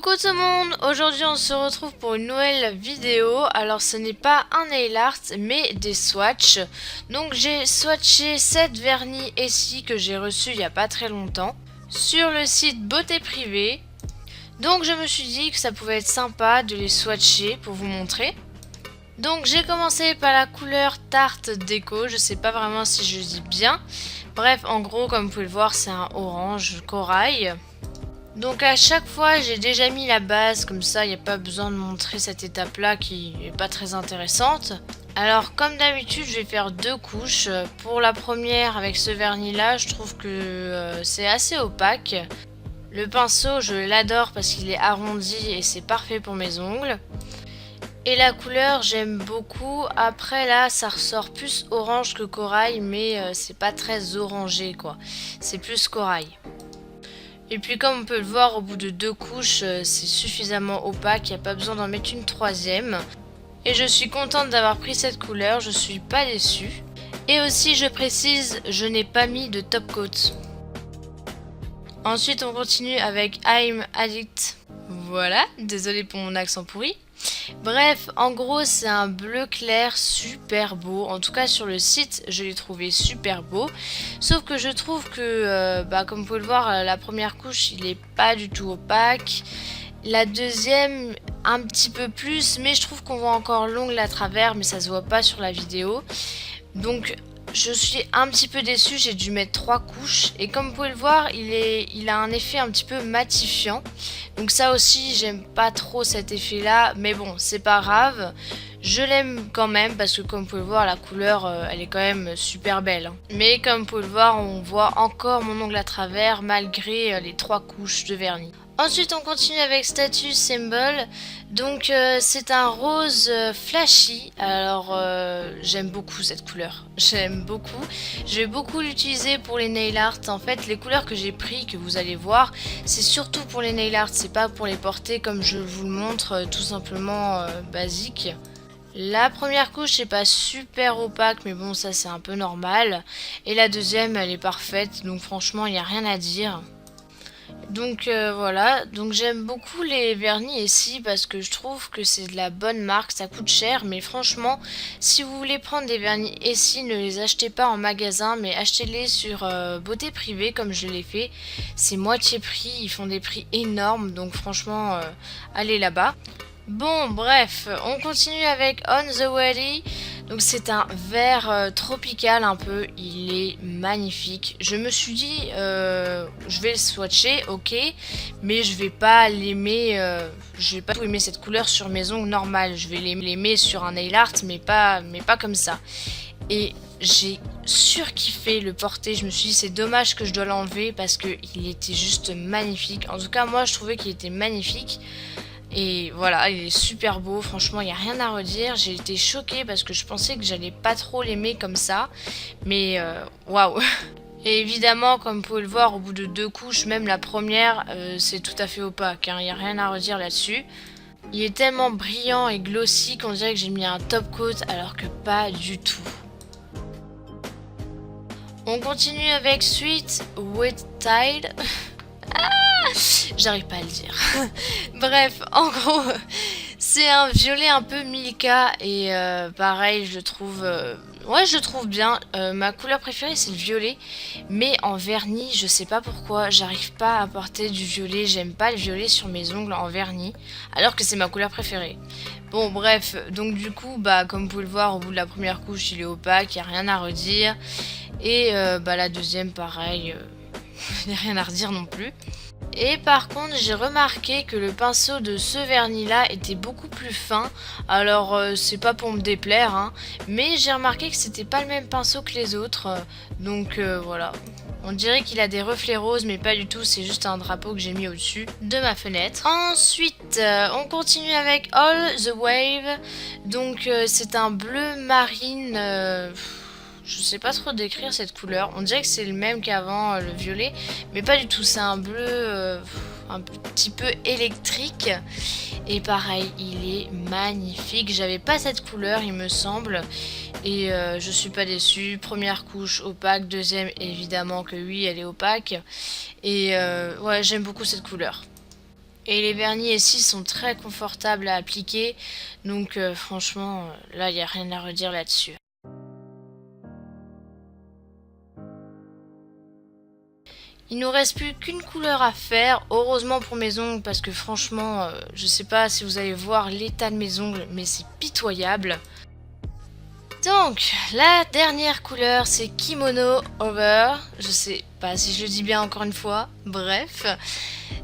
Coucou tout le monde, aujourd'hui on se retrouve pour une nouvelle vidéo. Alors ce n'est pas un nail art mais des swatchs. Donc j'ai swatché 7 vernis Essie que j'ai reçus il n'y a pas très longtemps sur le site Beauté Privée. Donc je me suis dit que ça pouvait être sympa de les swatcher pour vous montrer. Donc j'ai commencé par la couleur Tarte Déco, je sais pas vraiment si je dis bien. Bref, en gros comme vous pouvez le voir c'est un orange corail. Donc à chaque fois j'ai déjà mis la base, comme ça il n'y a pas besoin de montrer cette étape là qui est pas très intéressante. Alors comme d'habitude je vais faire deux couches. Pour la première avec ce vernis là je trouve que c'est assez opaque. Le pinceau je l'adore parce qu'il est arrondi et c'est parfait pour mes ongles. Et la couleur j'aime beaucoup. Après là ça ressort plus orange que corail mais c'est pas très orangé quoi. C'est plus corail. Et puis comme on peut le voir au bout de deux couches c'est suffisamment opaque, il n'y a pas besoin d'en mettre une troisième. Et je suis contente d'avoir pris cette couleur, je suis pas déçue. Et aussi je précise, je n'ai pas mis de top coat. Ensuite on continue avec I'm Addict. Voilà, désolée pour mon accent pourri. Bref, en gros c'est un bleu clair super beau. En tout cas sur le site je l'ai trouvé super beau. Sauf que je trouve que comme vous pouvez le voir, la première couche il est pas du tout opaque. La deuxième un petit peu plus, mais je trouve qu'on voit encore l'ongle à travers, mais ça se voit pas sur la vidéo. Donc je suis un petit peu déçue, j'ai dû mettre 3 couches. Et comme vous pouvez le voir, il a un effet un petit peu matifiant. Donc ça aussi, j'aime pas trop cet effet là. Mais bon, c'est pas grave. Je l'aime quand même parce que comme vous pouvez le voir, la couleur, elle est quand même super belle. Mais comme vous pouvez le voir, on voit encore mon ongle à travers malgré les 3 couches de vernis. Ensuite on continue avec Status Symbol. Donc c'est un rose flashy. Alors j'aime beaucoup cette couleur. J'aime beaucoup. Je vais beaucoup l'utiliser pour les nail art. En fait les couleurs que j'ai pris, que vous allez voir, c'est surtout pour les nail art. C'est pas pour les porter comme je vous le montre, tout simplement basique. La première couche n'est pas super opaque, mais bon ça c'est un peu normal. Et la deuxième elle est parfaite. Donc franchement il n'y a rien à dire. Donc voilà, donc j'aime beaucoup les vernis ici parce que je trouve que c'est de la bonne marque, ça coûte cher, mais franchement si vous voulez prendre des vernis ici, ne les achetez pas en magasin mais achetez-les sur Beauté Privée comme je l'ai fait. C'est moitié prix, ils font des prix énormes, donc franchement allez là-bas. Bon bref, on continue avec On the Way. Donc c'est un vert tropical un peu, il est magnifique. Je me suis dit, je vais le swatcher, ok, mais je vais pas l'aimer, je vais pas tout aimer cette couleur sur mes ongles normales. Je vais l'aimer sur un nail art, mais pas comme ça. Et j'ai surkiffé le porter, je me suis dit c'est dommage que je dois l'enlever parce qu'il était juste magnifique. En tout cas moi je trouvais qu'il était magnifique. Et voilà, il est super beau, franchement il n'y a rien à redire. J'ai été choquée parce que je pensais que j'allais pas trop l'aimer comme ça. Mais waouh. Et évidemment comme vous pouvez le voir au bout de deux couches, même la première c'est tout à fait opaque, hein. Il n'y a rien à redire là-dessus. Il est tellement brillant et glossy qu'on dirait que j'ai mis un top coat alors que pas du tout. On continue avec Sweet Wet Tide. J'arrive pas à le dire. Bref, en gros, c'est un violet un peu Milka et pareil, je trouve, ouais, je trouve bien. Ma couleur préférée c'est le violet, mais en vernis, je sais pas pourquoi, j'arrive pas à porter du violet. J'aime pas le violet sur mes ongles en vernis, alors que c'est ma couleur préférée. Bon, bref, donc du coup, comme vous pouvez le voir, au bout de la première couche, il est opaque, y a rien à redire, et la deuxième, pareil, y a rien à redire non plus. Et par contre j'ai remarqué que le pinceau de ce vernis là était beaucoup plus fin. Alors c'est pas pour me déplaire hein, mais j'ai remarqué que c'était pas le même pinceau que les autres. Donc voilà. On dirait qu'il a des reflets roses mais pas du tout, c'est juste un drapeau que j'ai mis au dessus de ma fenêtre. Ensuite on continue avec All the Wave. Donc c'est un bleu marine. Je sais pas trop décrire cette couleur. On dirait que c'est le même qu'avant, le violet. Mais pas du tout. C'est un bleu un petit peu électrique. Et pareil, il est magnifique. J'avais pas cette couleur, il me semble. Et je suis pas déçue. Première couche opaque. Deuxième, évidemment que oui, elle est opaque. Et ouais, j'aime beaucoup cette couleur. Et les vernis ici sont très confortables à appliquer, donc franchement, là, il n'y a rien à redire là-dessus. Il nous reste plus qu'une couleur à faire, heureusement pour mes ongles, parce que franchement, je sais pas si vous allez voir l'état de mes ongles, mais c'est pitoyable. Donc, la dernière couleur, c'est Kimono Over. Je sais pas si je le dis bien encore une fois. Bref.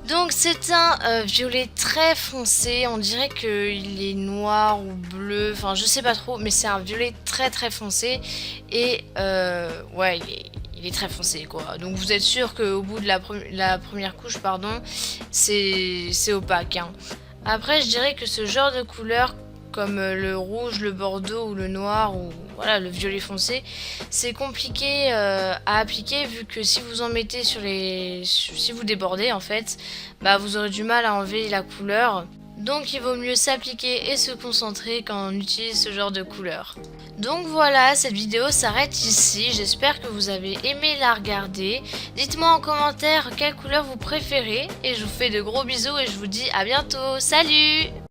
Donc, c'est un violet très foncé. On dirait qu'il est noir ou bleu. Enfin, je sais pas trop. Mais c'est un violet très très foncé. Et ouais, il est très foncé quoi. Donc, vous êtes sûr qu'au bout de la première couche, pardon, c'est opaque. Hein. Après, je dirais que ce genre de couleur comme le rouge, le bordeaux ou le noir ou voilà le violet foncé, c'est compliqué à appliquer vu que si vous en mettez si vous débordez en fait, bah vous aurez du mal à enlever la couleur. Donc il vaut mieux s'appliquer et se concentrer quand on utilise ce genre de couleur. Donc voilà, cette vidéo s'arrête ici. J'espère que vous avez aimé la regarder. Dites-moi en commentaire quelle couleur vous préférez et je vous fais de gros bisous et je vous dis à bientôt. Salut!